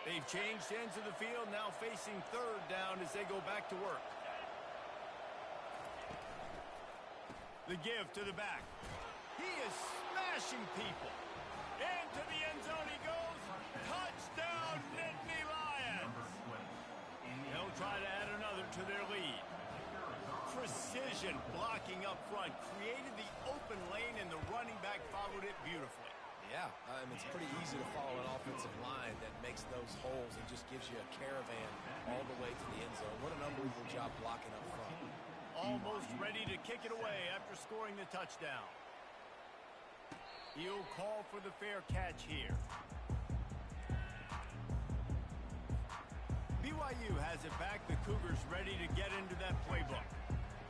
They've changed ends of the field, now facing third down as they go back to work. The give to the back. He is smashing people. Into the end zone he goes. Touchdown, Nittany Lions. They'll try to add another to their lead. Precision blocking up front. Created the open lane, and the running back followed it beautifully. Yeah, it's pretty easy to follow an offensive line that makes those holes and just gives you a caravan all the way to the end zone. What an unbelievable job blocking up front. Almost ready to kick it away after scoring the touchdown. He'll call for the fair catch here. BYU has it back. The Cougars ready to get into that playbook.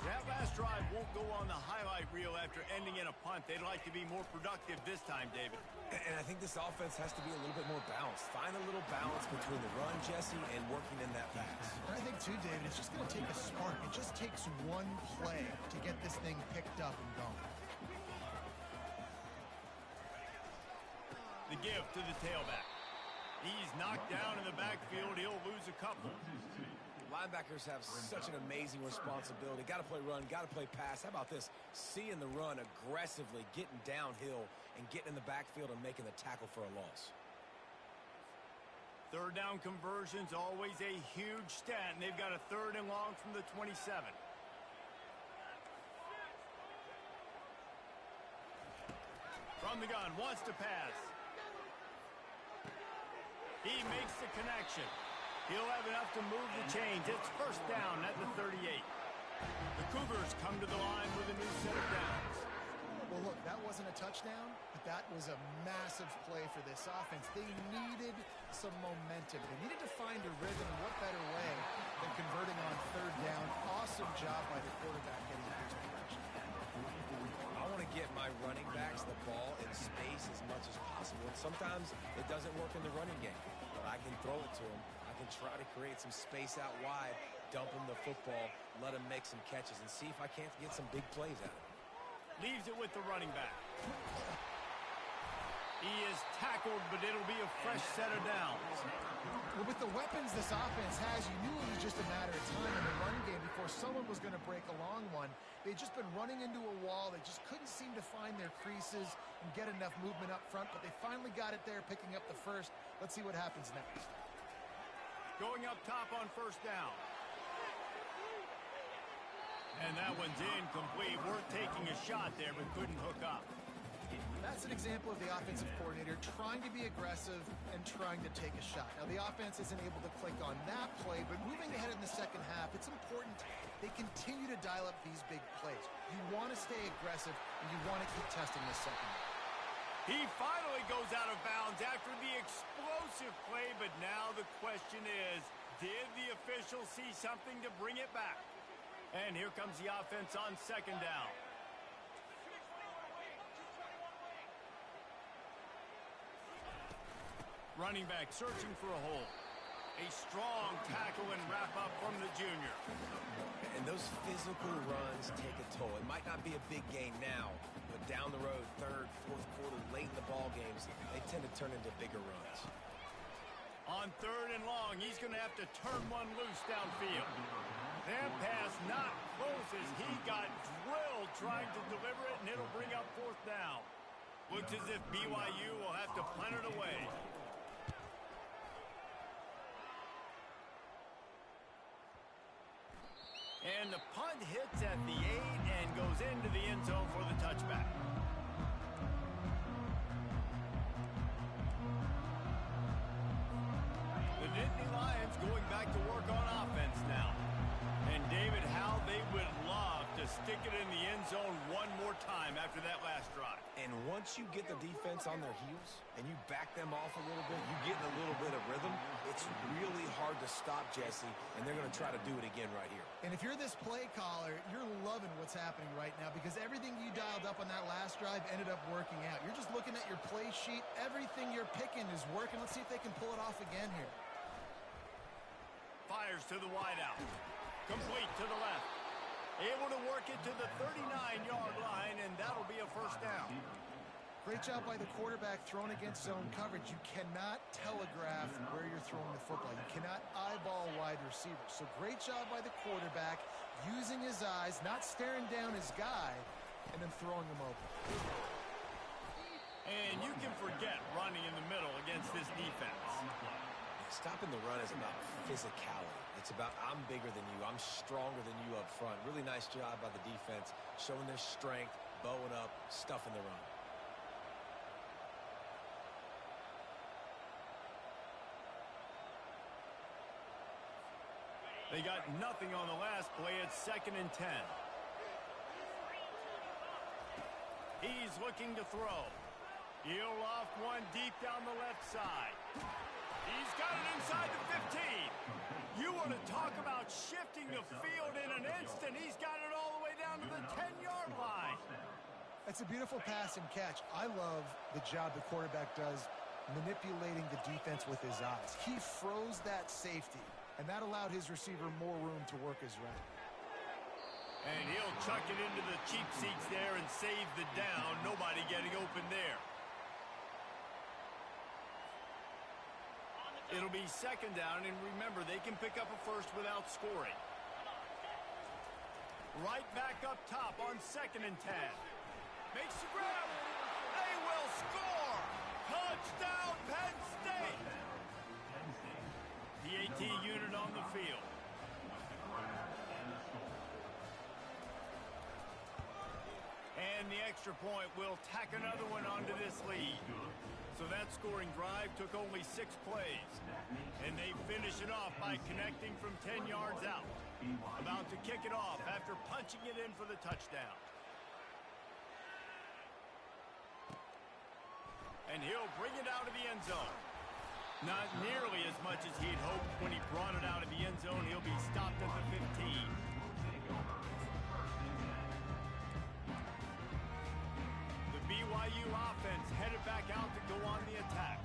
That last drive won't go on the highlight reel after ending in a punt. They'd like to be more productive this time, David. And I think this offense has to be a little bit more balanced. Find a little balance between the run, Jesse, and working in that pass. And I think, too, David, it's just going to take a spark. It just takes one play to get this thing picked up and going. The give to the tailback. He's knocked down in the backfield. He'll lose a couple. Linebackers have such an amazing responsibility. Got to play run, got to play pass. How about this? Seeing the run aggressively, getting downhill, and getting in the backfield and making the tackle for a loss. Third down conversion's always a huge stat, and they've got a 3rd and long from the 27. From the gun, wants to pass. He makes the connection. He'll have enough to move the chains. It's first down at the 38. The Cougars come to the line with a new set of downs. Well, look, that wasn't a touchdown, but that was a massive play for this offense. They needed some momentum. They needed to find a rhythm, and what better way than converting on 3rd down. Awesome job by the quarterback getting in his direction. I want to get my running backs the ball in space as much as possible. And sometimes it doesn't work in the running game, but I can throw it to them. I can try to create some space out wide, dump him the football, let him make some catches, and see if I can't get some big plays out of him. Leaves it with the running back. He is tackled, but it'll be a fresh set of downs. Well, with the weapons this offense has, you knew it was just a matter of time in the run game before someone was going to break a long one. They'd just been running into a wall. They just couldn't seem to find their creases and get enough movement up front, but they finally got it there, picking up the first. Let's see what happens next. Going up top on first down. And that one's incomplete. Worth taking a shot there, but couldn't hook up. That's an example of the offensive coordinator trying to be aggressive and trying to take a shot. Now, the offense isn't able to click on that play, but moving ahead in the second half, it's important they continue to dial up these big plays. You want to stay aggressive, and you want to keep testing this second half. He finally goes out of bounds after the explosive play, but now the question is, did the official see something to bring it back? And here comes the offense on 2nd down. Running back searching for a hole. A strong tackle and wrap up from the junior. And those physical runs take a toll. It might not be a big gain now, but down the road, 3rd, 4th quarter, late in the ball games, they tend to turn into bigger runs. On 3rd and long, he's going to have to turn one loose downfield. That pass not close as he got drilled trying to deliver it, and it'll bring up 4th down. Looks as if BYU will have to punt it away. And the punt hits at the 8 and goes into the end zone for the touchback. The Nittany Lions going back to work on offense now. And David, how they would love to stick it in the end zone one more time after that last drive. And once you get the defense on their heels and you back them off a little bit, you get in a little bit of rhythm, it's really hard to stop, Jesse, and they're going to try to do it again right here. And if you're this play caller, you're loving what's happening right now because everything you dialed up on that last drive ended up working out. You're just looking at your play sheet. Everything you're picking is working. Let's see if they can pull it off again here. Fires to the wideout. Complete to the left. Able to work it to the 39-yard line, and that'll be a first down. Great job by the quarterback thrown against zone coverage. You cannot telegraph where you're throwing the football. You cannot eyeball wide receivers. So great job by the quarterback using his eyes, not staring down his guy, and then throwing him open. And you can forget running in the middle against this defense. Stopping the run is about physicality. It's about I'm bigger than you. I'm stronger than you up front. Really nice job by the defense, showing their strength, bowing up, stuffing the run. They got nothing on the last play. It's 2nd and 10. He's looking to throw. He'll loft one deep down the left side. He's got it inside the 15. You want to talk about shifting the field in an instant. He's got it all the way down to the 10-yard line. That's a beautiful pass and catch. I love the job the quarterback does manipulating the defense with his eyes. He froze that safety, and that allowed his receiver more room to work his route. And he'll chuck it into the cheap seats there and save the down. Nobody getting open there. It'll be 2nd down, and remember, they can pick up a first without scoring. Right back up top on 2nd and 10. Makes the grab. They will score. Touchdown, Penn State. The AT unit on the field. And the extra point will tack another one onto this lead. So that scoring drive took only 6 plays. And they finish it off by connecting from 10 yards out. About to kick it off after punching it in for the touchdown. And he'll bring it out of the end zone. Not nearly as much as he'd hoped when he brought it out of the end zone. He'll be stopped at the 15. BYU offense headed back out to go on the attack.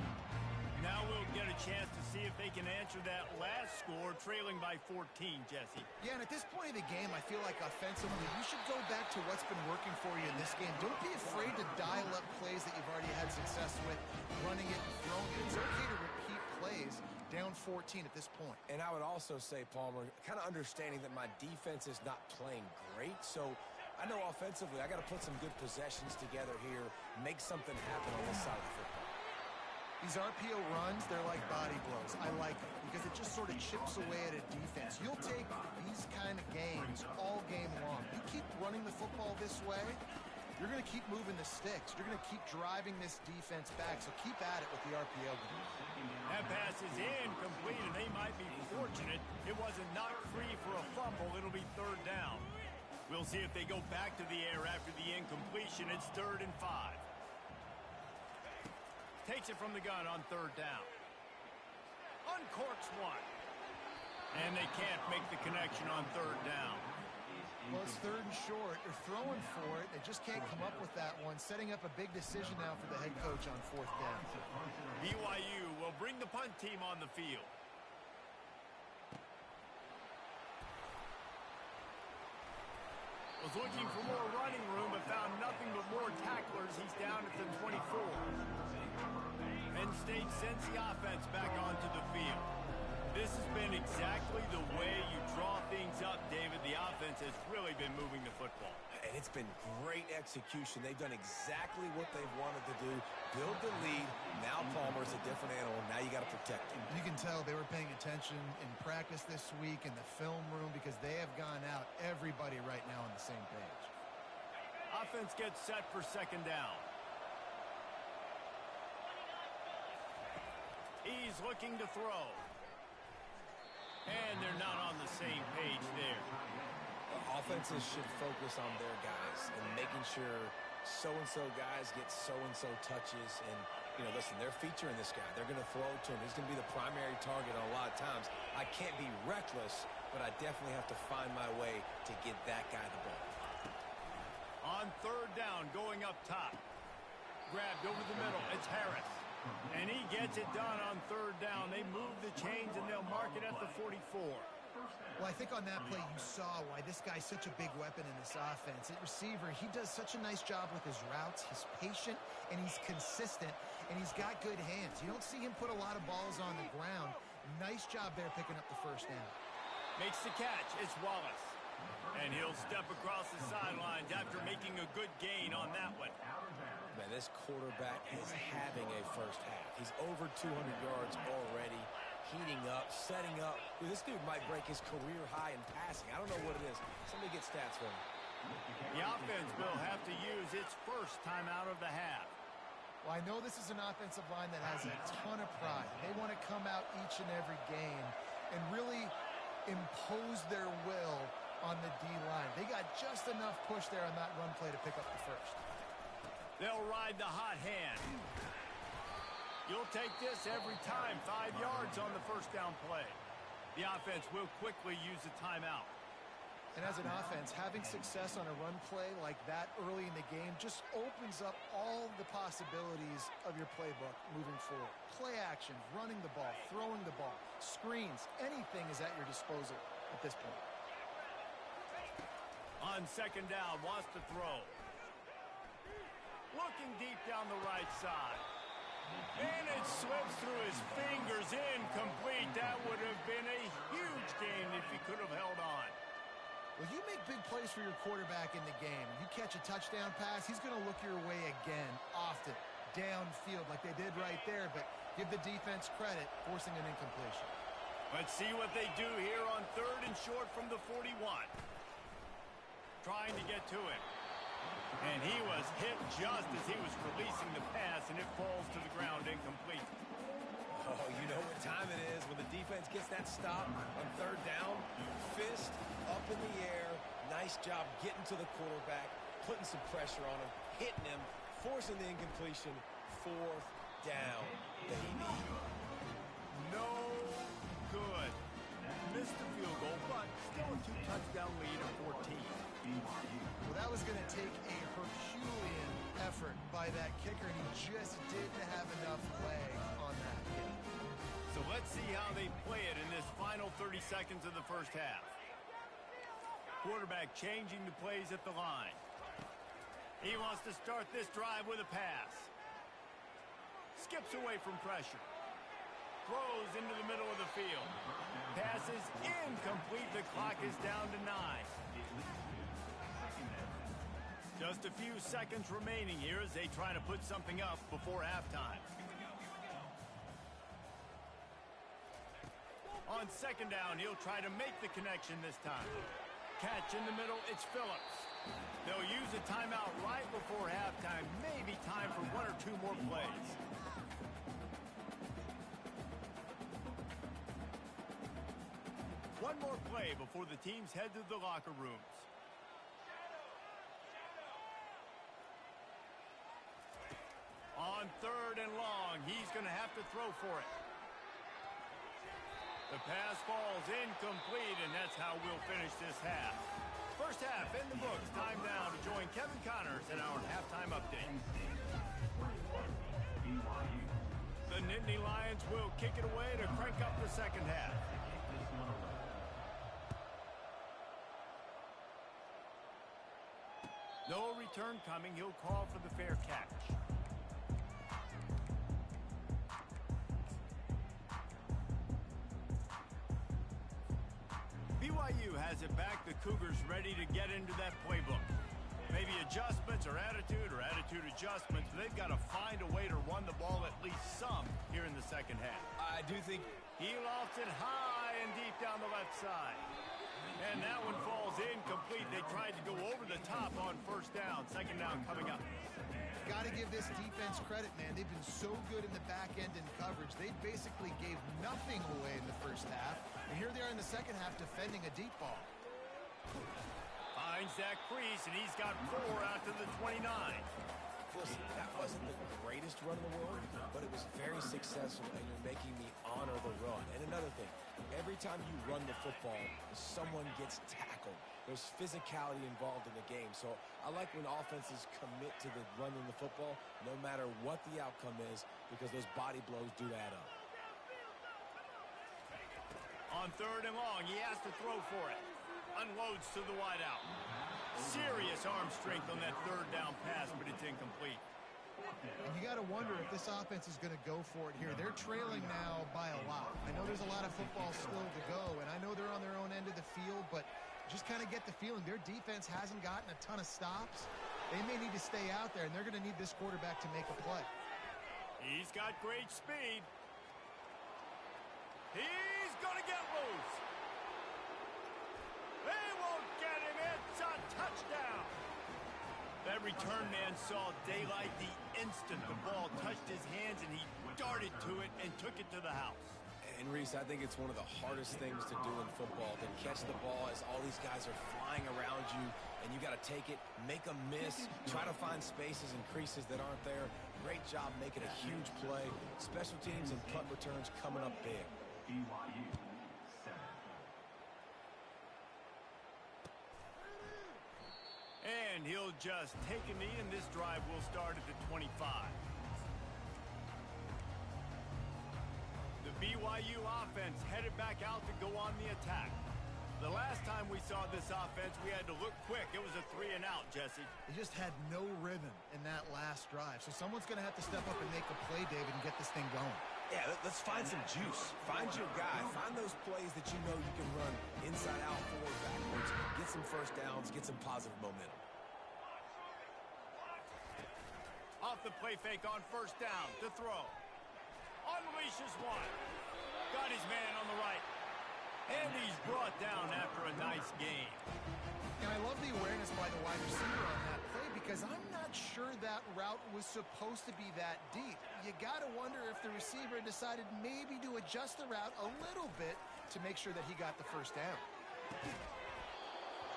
Now we'll get a chance to see if they can answer that last score, trailing by 14, Jesse. Yeah, and at this point of the game, I feel like offensively, you should go back to what's been working for you in this game. Don't be afraid to dial up plays that you've already had success with, running it and throwing it. It's okay to repeat plays down 14 at this point. And I would also say, Palmer, kind of understanding that my defense is not playing great, so I know offensively I got to put some good possessions together here, make something happen on this side of the football. These RPO runs, they're like body blows. I like them because it just sort of chips away at a defense. You'll take these kind of games all game long. You keep running the football this way, you're going to keep moving the sticks. You're going to keep driving this defense back, so keep at it with the RPO game. That pass is incomplete, and they might be fortunate it wasn't knocked free for a fumble. It'll be 3rd down. We'll see if they go back to the air after the incompletion. It's 3rd and 5. Takes it from the gun on 3rd down. Uncorks one. And they can't make the connection on 3rd down. Well, it's 3rd and short. They're throwing for it. They just can't come up with that one. Setting up a big decision now for the head coach on 4th down. BYU will bring the punt team on the field. Was looking for more running room, but found nothing but more tacklers. He's down at the 24. Penn State sends the offense back onto the field. This has been exactly the way you draw things up, David. The offense has really been moving the football. And it's been great execution. They've done exactly what they've wanted to do. Build the lead. Now Palmer's a different animal. Now you got to protect him. You can tell they were paying attention in practice this week in the film room because they have gone out, everybody right now on the same page. Offense gets set for 2nd down. He's looking to throw. And they're not on the same page there. Offenses should focus on their guys and making sure so-and-so guys get so-and-so touches. And, you know, listen, they're featuring this guy. They're going to throw to him. He's going to be the primary target on a lot of times. I can't be reckless, but I definitely have to find my way to get that guy the ball. On 3rd down, going up top. Grabbed over the middle. It's Harris. And he gets it done on 3rd down. They move the chains, and they'll mark it at the 44. Well, I think on that play you saw why this guy's such a big weapon in this offense. At receiver, he does such a nice job with his routes. He's patient, and he's consistent, and he's got good hands. You don't see him put a lot of balls on the ground. Nice job there picking up the first down. Makes the catch. It's Wallace. And he'll step across the sidelines after making a good gain on that one. Man, this quarterback is having a first half. He's over 200 yards already, heating up, setting up. Dude, this dude might break his career high in passing. I don't know what it is. Somebody get stats for him. The offense will have to use its first time out of the half. Well, I know this is an offensive line that has a ton of pride. They want to come out each and every game and really impose their will on the D-line. They got just enough push there on that run play to pick up the first. They'll ride the hot hand. You'll take this every time. 5 yards on the first down play. The offense will quickly use a timeout. And as an offense, having success on a run play like that early in the game just opens up all the possibilities of your playbook moving forward. Play action, running the ball, throwing the ball, screens, anything is at your disposal at this point. On second down, wants to throw. Looking deep down the right side. And it slips through his fingers, incomplete. That would have been a huge gain if he could have held on. Well, you make big plays for your quarterback in the game. You catch a touchdown pass, he's going to look your way again, often, downfield like they did right there, but give the defense credit, forcing an incompletion. Let's see what they do here on third and short from the 41. Trying to get to it. And he was hit just as he was releasing the pass, and it falls to the ground incomplete. Oh, you know what time it is when the defense gets that stop on third down. Fist up in the air. Nice job getting to the quarterback, putting some pressure on him, hitting him, forcing the incompletion. Fourth down, baby. No good. Missed the field goal, but still a 2-touchdown lead at 14. Well, that was going to take a Herculean effort by that kicker, and he just didn't have enough leg on that hit. So let's see how they play it in this final 30 seconds of the first half. Quarterback changing the plays at the line. He wants to start this drive with a pass. Skips away from pressure. Throws into the middle of the field. Passes incomplete. The clock is down to 9. Just a few seconds remaining here as they try to put something up before halftime. On second down, he'll try to make the connection this time. Catch in the middle, it's Phillips. They'll use a timeout right before halftime. Maybe time for 1 or 2 more plays. One more play before the teams head to the locker rooms. On third and long, he's going to have to throw for it. The pass falls incomplete, and that's how we'll finish this half. First half in the books. Time now to join Kevin Connors in our halftime update. The Nittany Lions will kick it away to crank up the second half. No return coming. He'll call for the fair catch. BYU has it back. The Cougars ready to get into that playbook. Maybe adjustments or attitude adjustments. But they've got to find a way to run the ball at least some here in the second half. I do think he lofts it high and deep down the left side. And that one falls incomplete. They tried to go over the top on first down. Second down coming up. Got to give this defense credit, man. They've been so good in the back end in coverage. They basically gave nothing away in the first half. And here they are in the second half defending a deep ball. Finds that crease, and he's got 4 out to the 29. Listen, that wasn't the greatest run in the world, but it was very successful, and you're making me honor the run. And another thing, every time you run the football, someone gets tackled. There's physicality involved in the game. So I like when offenses commit to the running the football, no matter what the outcome is, because those body blows do add up. On 3rd and long, he has to throw for it. Unloads to the wideout. Serious arm strength on that 3rd down pass, but it's incomplete. And you got to wonder if this offense is going to go for it here. They're trailing now by a lot. I know there's a lot of football still to go, and I know they're on their own end of the field, but just kind of get the feeling their defense hasn't gotten a ton of stops. They may need to stay out there, and they're going to need this quarterback to make a play. He's got great speed. He's going to get loose. They won't get him. It's a touchdown. That return man saw daylight the instant the ball touched his hands, and he darted to it and took it to the house. And Reese, I think it's one of the hardest things to do in football, to catch the ball as all these guys are flying around you, and you got to take it, make them miss, try to find spaces and creases that aren't there. Great job making a huge play. Special teams and punt returns coming up big. BYU 7. And he'll just take a knee, and this drive will start at the 25. The BYU offense headed back out to go on the attack. The last time we saw this offense, we had to look quick. It was a 3-and-out, Jesse. They just had no rhythm in that last drive. So someone's going to have to step up and make a play, David, and get this thing going. Yeah, let's find some juice. Find your guy. Find those plays that you know you can run inside out, forward, backwards. Get some first downs. Get some positive momentum. Off the play fake on 1st down to throw. Unleashes one. Got his man on the right. And he's brought down after a nice gain. And I love the awareness by the wide receiver on that play because I'm not sure that route was supposed to be that deep. You got to wonder if the receiver decided maybe to adjust the route a little bit to make sure that he got the 1st down.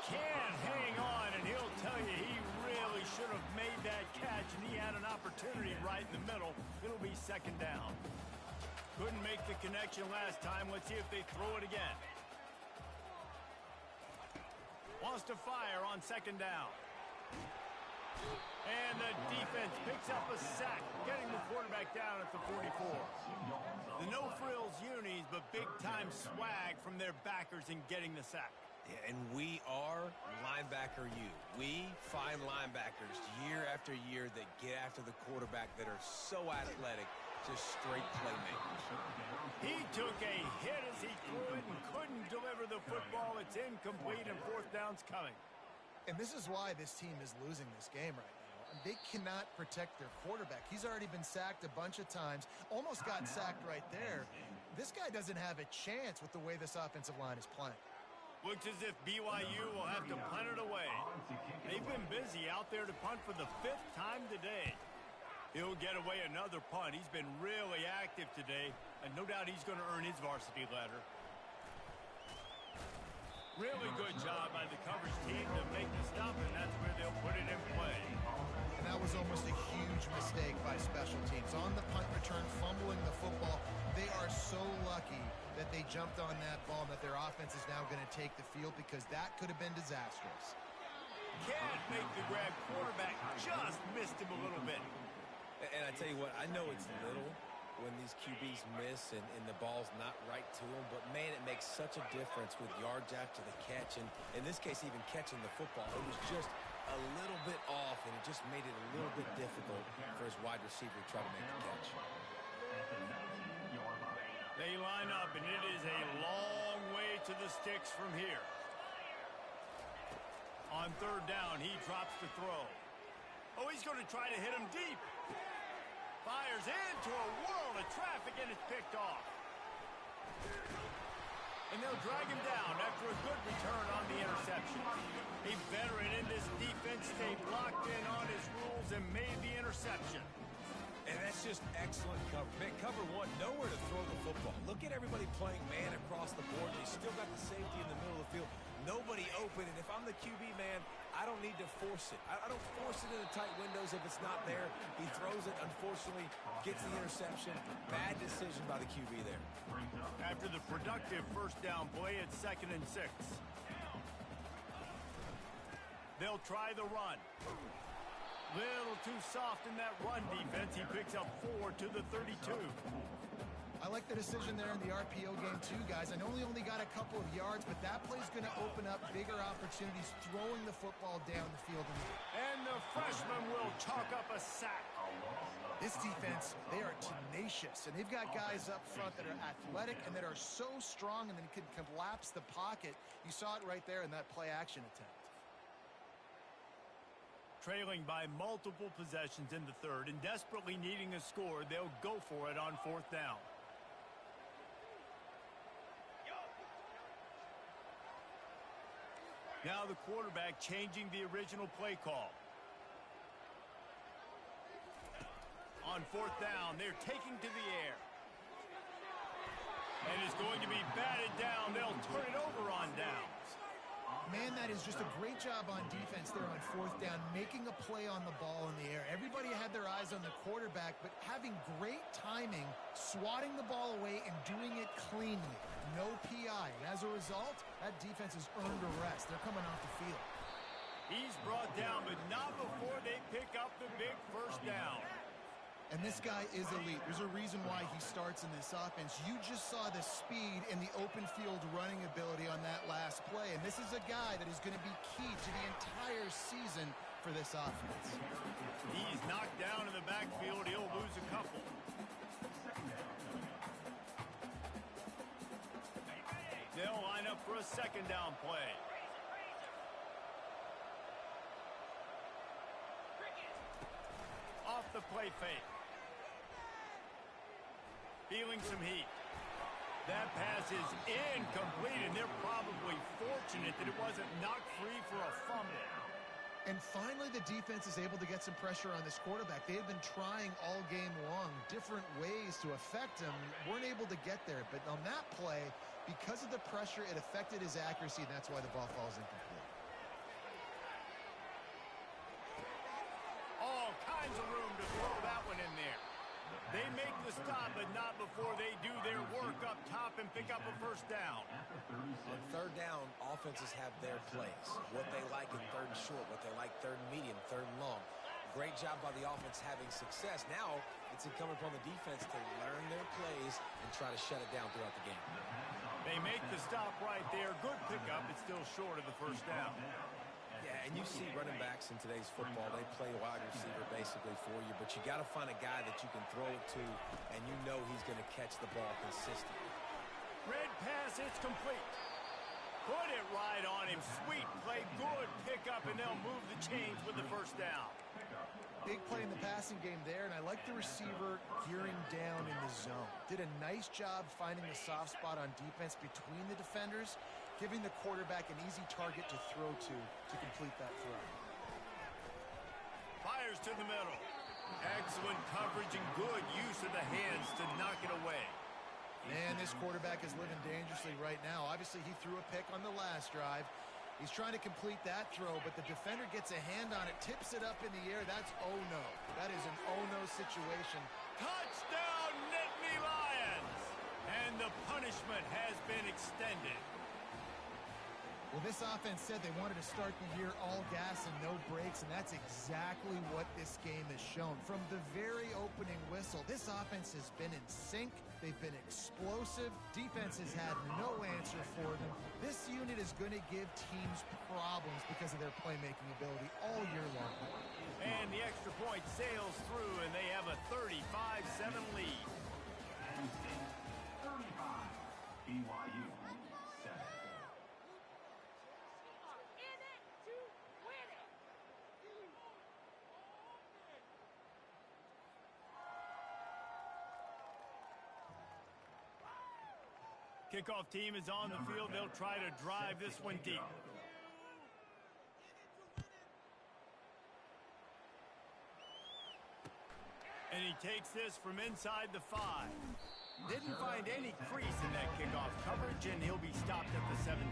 Can't hang on, and he'll tell you he really should have made that catch, and he had an opportunity right in the middle. It'll be 2nd down. Couldn't make the connection last time. Let's see if they throw it again. Wants to fire on 2nd down. And the defense picks up a sack, getting the quarterback down at the 44. The no-frills unis, but big-time swag from their backers in getting the sack. Yeah, and we are linebacker U. We find linebackers year after year that get after the quarterback that are so athletic, just straight playmakers. He took a hit as he threw it and couldn't deliver the football. It's incomplete, and 4th down's coming. And this is why this team is losing this game right now. They cannot protect their quarterback. He's already been sacked a bunch of times, almost got sacked right there. This guy doesn't have a chance with the way this offensive line is playing. Looks as if BYU will have to punt it away. They've been busy out there to punt for the 5th time today. He'll get away another punt. He's been really active today, and no doubt he's going to earn his varsity ladder. Really good job by the coverage team to make the stop, and that's where they'll put it in play. And that was almost a huge mistake by special teams. On the punt return, fumbling the football, they are so lucky that they jumped on that ball and that their offense is now going to take the field because that could have been disastrous. Can't make the grab. Quarterback just missed him a little bit. And I tell you what, I know it's little when these QBs miss and the ball's not right to them, but man, it makes such a difference with yards after the catch, and in this case, even catching the football. It was just a little bit off, and it just made it a little bit difficult for his wide receiver to try to make the catch. They line up, and it is a long way to the sticks from here. On 3rd down, he drops the throw. Oh, he's going to try to hit him deep. Fires into a world of traffic, and it's picked off. And they'll drag him down after a good return on the interception. A veteran in this defense stayed locked in on his rules and made the interception. And that's just excellent cover. Man, cover one, nowhere to throw the football. Look at everybody playing man across the board. They still got the safety in the middle of the field. Nobody open, and if I'm the QB, man, I don't need to force it. I don't force it into tight windows if it's not there. He throws it, unfortunately, gets the interception. Bad decision by the QB there. After the productive 1st down play, it's 2nd and 6. They'll try the run. Little too soft in that run defense. He picks up 4 to the 32. I like the decision there in the RPO game too, guys. I know he only got a couple of yards, but that play's going to open up bigger opportunities throwing the football down the field. And the freshman will chalk up a sack. This defense, they are tenacious, and they've got guys up front that are athletic and that are so strong and then can collapse the pocket. You saw it right there in that play-action attempt. Trailing by multiple possessions in the third and desperately needing a score, they'll go for it on fourth down. Now the quarterback changing the original play call. On fourth down, they're taking to the air. And it's going to be batted down. They'll turn it over on downs. Man, that is just a great job on defense there on fourth down, making a play on the ball in the air. Everybody had their eyes on the quarterback, but having great timing, swatting the ball away, and doing it cleanly. No PI. And as a result, that defense has earned a rest. They're coming off the field. He's brought down, but not before they pick up the big first down. And this guy is elite. There's a reason why he starts in this offense. You just saw the speed and the open field running ability on that last play. And this is a guy that is going to be key to the entire season for this offense. He's knocked down in the backfield. He'll lose a couple. They'll line up for a second down play. Off the play fake. Feeling some heat. That pass is incomplete, and they're probably fortunate that it wasn't knocked free for a fumble. And finally, the defense is able to get some pressure on this quarterback. They had been trying all game long, different ways to affect him. Weren't able to get there. But on that play, because of the pressure, it affected his accuracy, and that's why the ball falls incomplete. All kinds of room to throw that one in there. They make the stop, but not before they do their work up top and pick up a first down. On third down, offenses have their plays. What they like in third and short, what they like third and medium, third and long. Great job by the offense having success. Now it's incumbent upon the defense to learn their plays and try to shut it down throughout the game. They make the stop right there. Good pickup. It's still short of the first down. Yeah, and you see running backs in today's football, they play wide receiver basically for you, but you got to find a guy that you can throw it to, and you know he's going to catch the ball consistently. Red pass, it's complete. Put it right on him. Sweet play, good pickup, and they'll move the chains with the first down. Big play in the passing game there, and I like the receiver gearing down in the zone. Did a nice job finding the soft spot on defense between the defenders, giving the quarterback an easy target to throw to complete that throw. Fires to the middle. Excellent coverage and good use of the hands to knock it away. Man, this quarterback is living dangerously right now. Obviously, he threw a pick on the last drive. He's trying to complete that throw, but the defender gets a hand on it, tips it up in the air. That's oh no. That is an oh no situation. Touchdown, Nittany Lions! And the punishment has been extended. Well, this offense said they wanted to start the year all gas and no brakes, and that's exactly what this game has shown. From the very opening whistle, this offense has been in sync. They've been explosive. Defense has had no answer for them. This unit is going to give teams problems because of their playmaking ability all year long. And the extra point sails through, and they have a 35-7 lead. 35, BYU 7. Kickoff team is on the field. They'll try to drive this one deep. And he takes this from inside the 5. Didn't find any crease in that kickoff coverage, and he'll be stopped at the 17.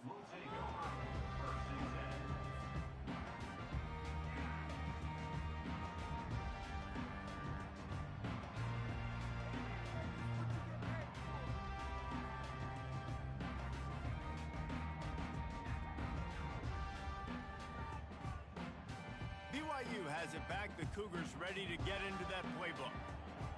Will take over. First and 10. BYU has it back. The Cougars ready to get into that playbook.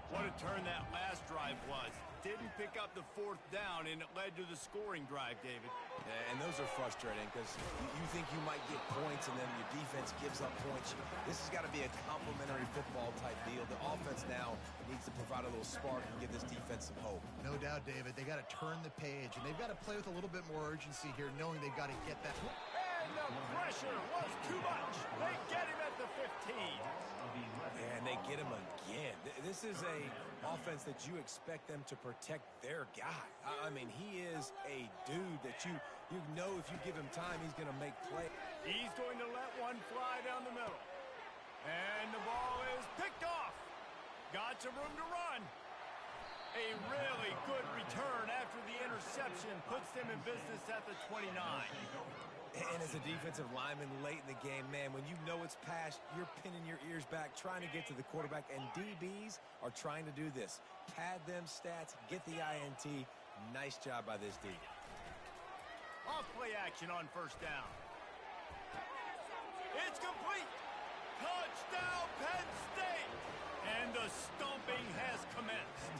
What a turn that last drive was. Didn't pick up the fourth down, and it led to the scoring drive, David. Yeah, and those are frustrating because you think you might get points, and then your defense gives up points. This has got to be a complementary football type deal. The offense now needs to provide a little spark and give this defense some hope. No doubt, David. They got to turn the page, and they've got to play with a little bit more urgency here, knowing they've got to get that. And the pressure was too much. They get him at the 15. And they get him again. This is a offense that you expect them to protect their guy. I mean, he is a dude that you know if you give him time, he's going to make play. He's going to let one fly down the middle. And the ball is picked off. Got some room to run. A really good return after the interception puts them in business at the 29. And as a defensive lineman late in the game, man, when you know it's past, you're pinning your ears back, trying to get to the quarterback, and DBs are trying to do this. Pad them stats, get the INT. Nice job by this D. Off play action on first down. It's complete. Touchdown, Penn State. And the stomping has commenced.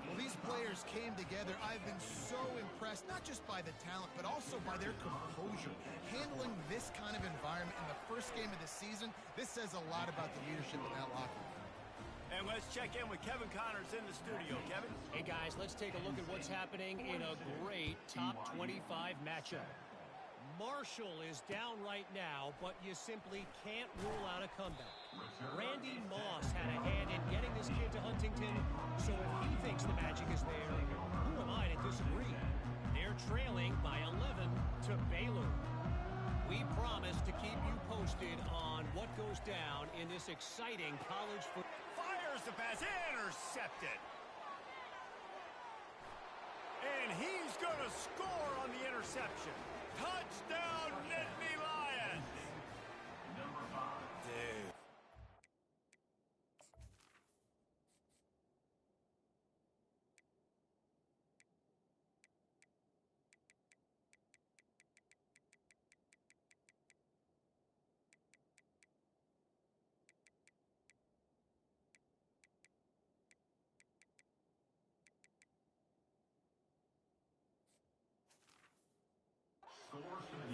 Well, these players came together. I've been so impressed, not just by the talent, but also by their composure. Handling this kind of environment in the first game of the season, this says a lot about the leadership in that locker room. And let's check in with Kevin Connors in the studio. Kevin? Hey, guys, let's take a look at what's happening in a great top 25 matchup. Marshall is down right now, but you simply can't rule out a comeback. Randy Moss had a hand in getting this kid to Huntington, so if he thinks the magic is there, who am I to disagree? They're trailing by 11 to Baylor. We promise to keep you posted on what goes down in this exciting college football. Fires the pass, intercepted. And he's going to score on the interception. Touchdown, Nittany Lions! Dude.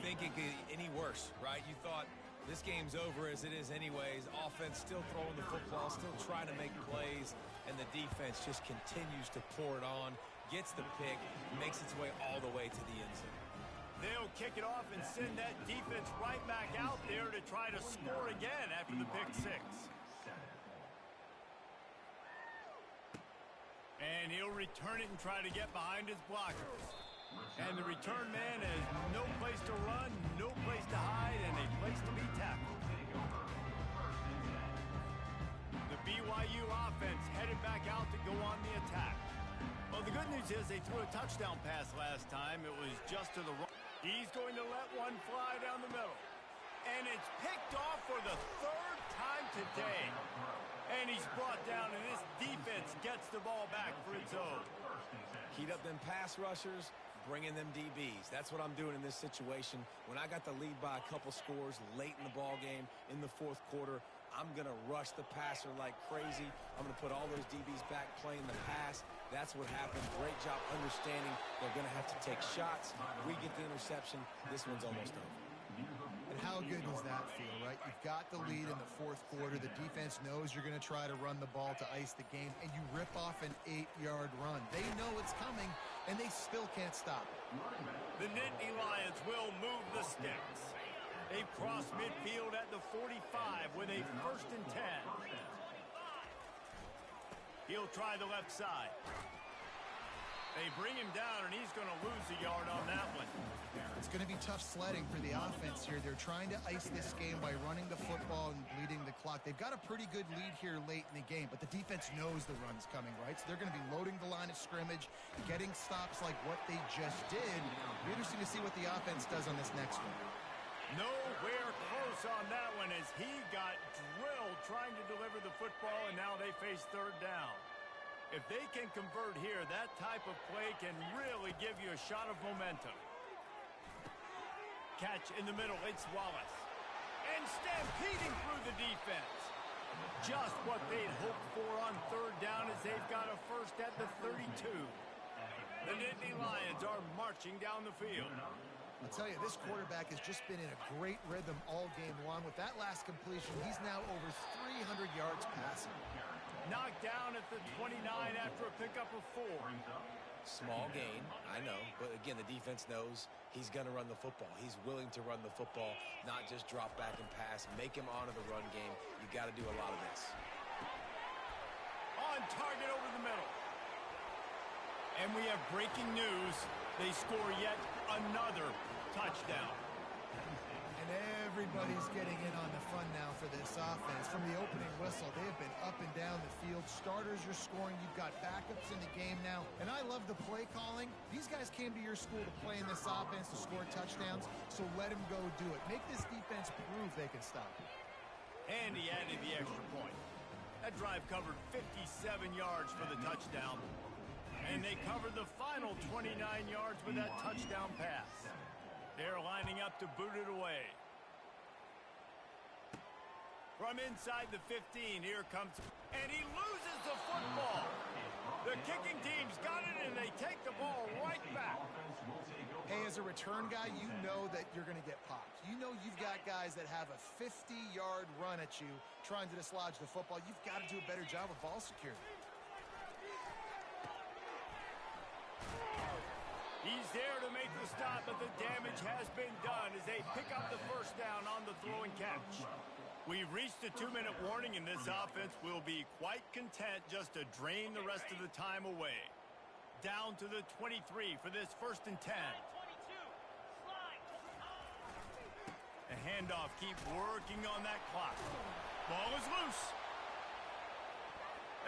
Think it could any worse, right? You thought this game's over as it is anyways. Offense still throwing the football, still trying to make plays, and the defense just continues to pour it on, gets the pick, makes its way all the way to the end zone. They'll kick it off and send that defense right back out there to try to score again after the pick six. And he'll return it and try to get behind his blockers. And the return man has no place to run, no place to hide, and a place to be tackled. The BYU offense headed back out to go on the attack. Well, the good news is they threw a touchdown pass last time. It was just to the right. He's going to let one fly down the middle. And it's picked off for the third time today. And he's brought down, and this defense gets the ball back for its own. Heat up them pass rushers, bringing them DBs. That's what I'm doing in this situation. When I got the lead by a couple scores late in the ball game in the fourth quarter, I'm going to rush the passer like crazy. I'm going to put all those DBs back playing the pass. That's what happened. Great job understanding they're going to have to take shots. We get the interception. This one's almost over. And how good does that feel, right? You've got the lead in the fourth quarter. The defense knows you're going to try to run the ball to ice the game, and you rip off an 8-yard run. They know it's coming, and they still can't stop it. The Nittany Lions will move the sticks. They cross midfield at the 45 with a 1st and 10. He'll try the left side. They bring him down, and he's going to lose a yard on that one. It's going to be tough sledding for the offense here. They're trying to ice this game by running the football and bleeding the clock. They've got a pretty good lead here late in the game, but the defense knows the run's coming, right? So they're going to be loading the line of scrimmage, getting stops like what they just did. Be interesting to see what the offense does on this next one. Nowhere close on that one as he got drilled trying to deliver the football, and now they face third down. If they can convert here, that type of play can really give you a shot of momentum. Catch in the middle, it's Wallace. And stampeding through the defense. Just what they'd hoped for on third down as they've got a first at the 32. The Nittany Lions are marching down the field. I'll tell you, this quarterback has just been in a great rhythm all game long. With that last completion, he's now over 300 yards passing. Knocked down at the 29 after a pickup of 4. Small gain, I know, but again, the defense knows he's going to run the football. He's willing to run the football, not just drop back and pass, make him honor the run game. You got to do a lot of this. On target over the middle. And we have breaking news. They score yet another touchdown. And everybody's getting in on the fun now for this offense. From the opening whistle, they have been up and down the field. Starters are scoring. You've got backups in the game now. And I love the play calling. These guys came to your school to play in this offense to score touchdowns, so let them go do it. Make this defense prove they can stop it. And he added the extra point. That drive covered 57 yards for the touchdown. And they covered the final 29 yards with that touchdown pass. They're lining up to boot it away. From inside the 15, here comes, and he loses the football. The kicking team's got it, and they take the ball right back. Hey, as a return guy, you know that you're going to get popped. You know you've got guys that have a 50-yard run at you trying to dislodge the football. You've got to do a better job of ball security. He's there to make the stop, but the damage has been done as they pick up the first down on the throw and catch. We've reached a 2-minute warning, and this offense will be quite content just to drain the rest of the time away. Down to the 23 for this 1st and 10. A handoff, keep working on that clock. Ball is loose.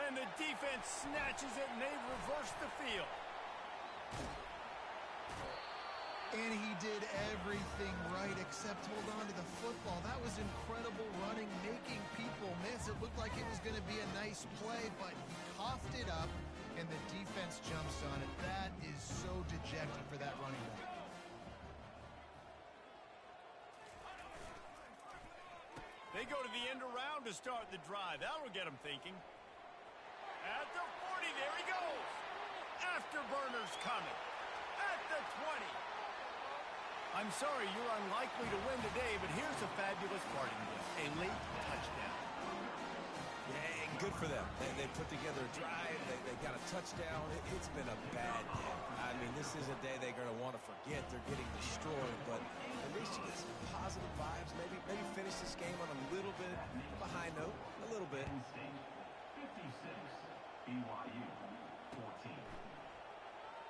And the defense snatches it, and they reverse the field. And he did everything right except hold on to the football. That was incredible running, making people miss. It looked like it was going to be a nice play, but he coughed it up, and the defense jumps on it. That is so dejecting for that running back. They go to the end around to start the drive. That'll get them thinking. At the 40, there he goes. Afterburners coming. At the 20. I'm sorry you're unlikely to win today, but here's a fabulous parting gift. A late touchdown. Yeah, good for them. They put together a drive. They got a touchdown. It's been a bad day. I mean, this is a day they're going to want to forget. They're getting destroyed, but at least you get some positive vibes. Maybe finish this game on a little bit of a high note. A little bit. 56, BYU 14.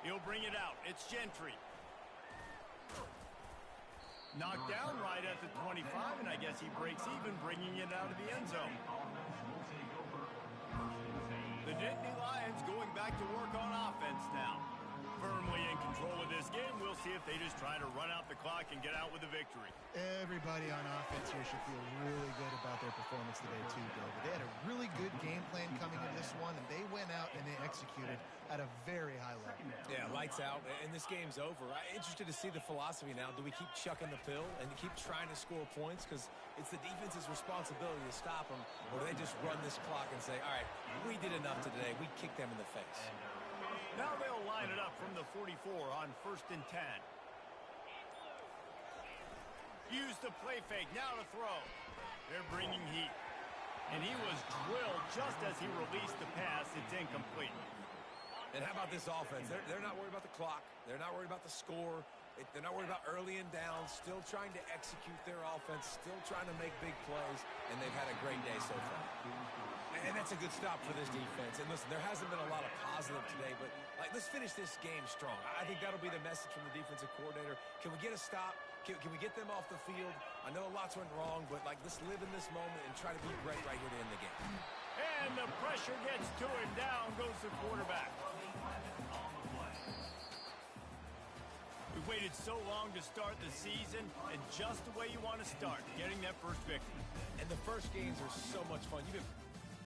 He'll bring it out. It's Gentry. Knocked down right at the 25, and I guess he breaks even, bringing it out of the end zone. The Nittany Lions going back to work on offense now. Firmly in control of this game. We'll see if they just try to run out the clock and get out with a victory. Everybody on offense here should feel really good about their performance today, too, David. They had a really good game plan coming in this one, and they went out and they executed at a very high level. Yeah, lights out, and this game's over. I'm interested to see the philosophy now. Do we keep chucking the pill and keep trying to score points? Because it's the defense's responsibility to stop them, or do they just run this clock and say, all right, we did enough today. We kicked them in the face. Now they'll line it up from the 44 on 1st and 10. Use the play fake, now to throw. They're bringing heat. And he was drilled just as he released the pass. It's incomplete. And how about this offense? They're not worried about the clock. They're not worried about the score. They're not worried about early and down. Still trying to execute their offense. Still trying to make big plays. And they've had a great day so far. And that's a good stop for this defense. And listen, there hasn't been a lot of positive today, but let's finish this game strong. I think that'll be the message from the defensive coordinator. Can we get a stop? Can we get them off the field? I know lots went wrong, but let's live in this moment and try to be great right here to end the game. And the pressure gets to him. Down goes the quarterback. We've waited so long to start the season, and just the way you want to start, getting that first victory. And the first games are so much fun. You've been